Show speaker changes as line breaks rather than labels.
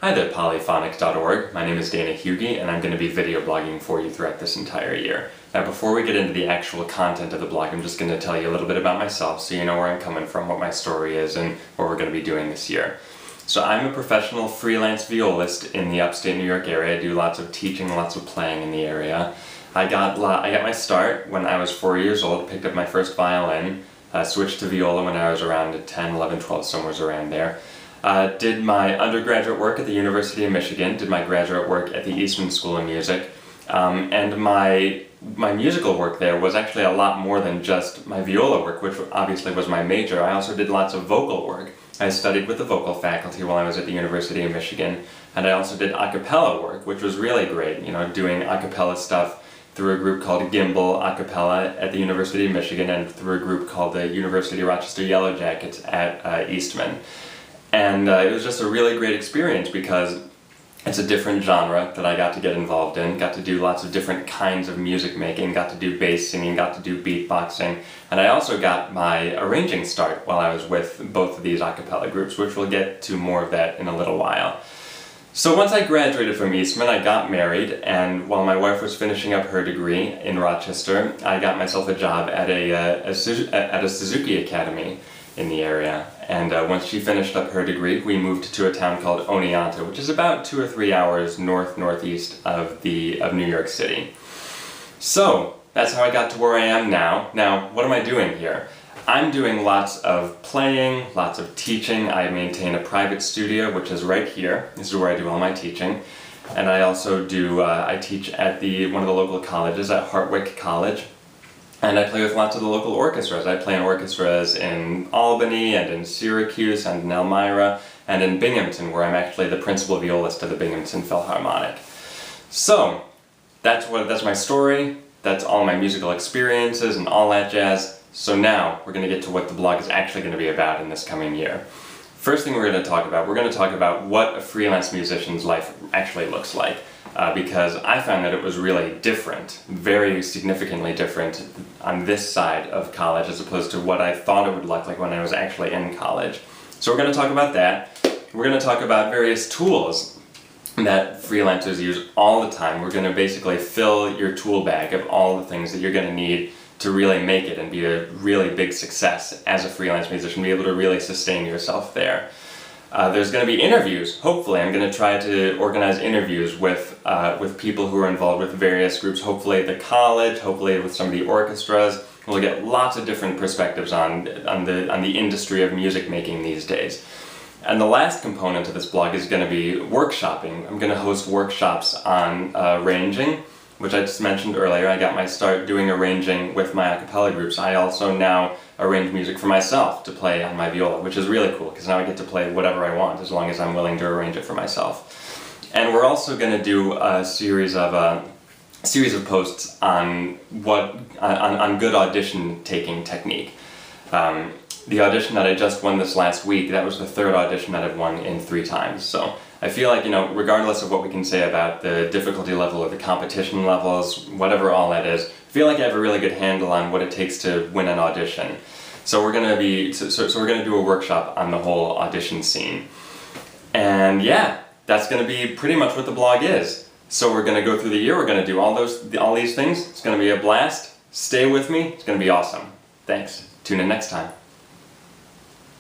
Hi there, polyphonic.org. My name is Dana Hughey, and I'm going to be video blogging for you throughout this entire year. Now, before we get into the actual content of the blog, I'm just going to tell you a little bit about myself so you know where I'm coming from, what my story is, and what we're going to be doing this year. So I'm a professional freelance violist in the upstate New York area. I do lots of teaching, lots of playing in the area. I got my start when I was 4 years old, picked up my first violin, switched to viola when I was around 10, 11, 12, somewhere around there. Did my undergraduate work at the University of Michigan, did my graduate work at the Eastman School of Music, and my musical work there was actually a lot more than just my viola work, which obviously was my major. I also did lots of vocal work. I studied with the vocal faculty while I was at the University of Michigan, and I also did a cappella work, which was really great, doing a cappella stuff through a group called Gimbal A Cappella at the University of Michigan and through a group called the University of Rochester Yellow Jackets at Eastman. And it was just a really great experience because it's a different genre that I got to get involved in, got to do lots of different kinds of music making, got to do bass singing, got to do beatboxing, and I also got my arranging start while I was with both of these a cappella groups, which we'll get to more of that in a little while. So once I graduated from Eastman, I got married, and while my wife was finishing up her degree in Rochester, I got myself a job at a Suzuki Academy in the area. And once she finished up her degree, we moved to a town called Oneonta, which is about 2 or 3 hours northeast of New York City. So that's how I got to where I am now. Now, what am I doing here? I'm doing lots of playing, lots of teaching. I maintain a private studio, which is right here. This is where I do all my teaching. And I also I teach at one of the local colleges, at Hartwick College. And I play with lots of the local orchestras. I play in orchestras in Albany and in Syracuse and in Elmira and in Binghamton, where I'm actually the principal violist of the Binghamton Philharmonic. So that's my story. That's all my musical experiences and all that jazz. So now we're going to get to what the blog is actually going to be about in this coming year. First thing we're going to talk about what a freelance musician's life actually looks like. Because I found that it was really different, very significantly different on this side of college as opposed to what I thought it would look like when I was actually in college. So we're going to talk about that. We're going to talk about various tools that freelancers use all the time. We're going to basically fill your tool bag of all the things that you're going to need to really make it and be a really big success as a freelance musician, be able to really sustain yourself there. There's going to be interviews. Hopefully, I'm going to try to organize interviews with people who are involved with various groups. Hopefully at the college, hopefully with some of the orchestras. We'll get lots of different perspectives on the industry of music making these days. And the last component of this blog is going to be workshopping. I'm going to host workshops on arranging, which I just mentioned earlier. I got my start doing arranging with my a cappella groups. I also now arrange music for myself to play on my viola, which is really cool because now I get to play whatever I want as long as I'm willing to arrange it for myself. And we're also going to do a series of posts on on good audition taking technique. The audition that I just won this last week, that was the third audition that I've won in 3 times. So I feel like, regardless of what we can say about the difficulty level or the competition levels, whatever all that is, I feel like I have a really good handle on what it takes to win an audition. So we're going to do a workshop on the whole audition scene. And yeah, that's going to be pretty much what the blog is. So we're going to go through the year, we're going to do all these things. It's going to be a blast. Stay with me. It's going to be awesome. Thanks. Tune in next time.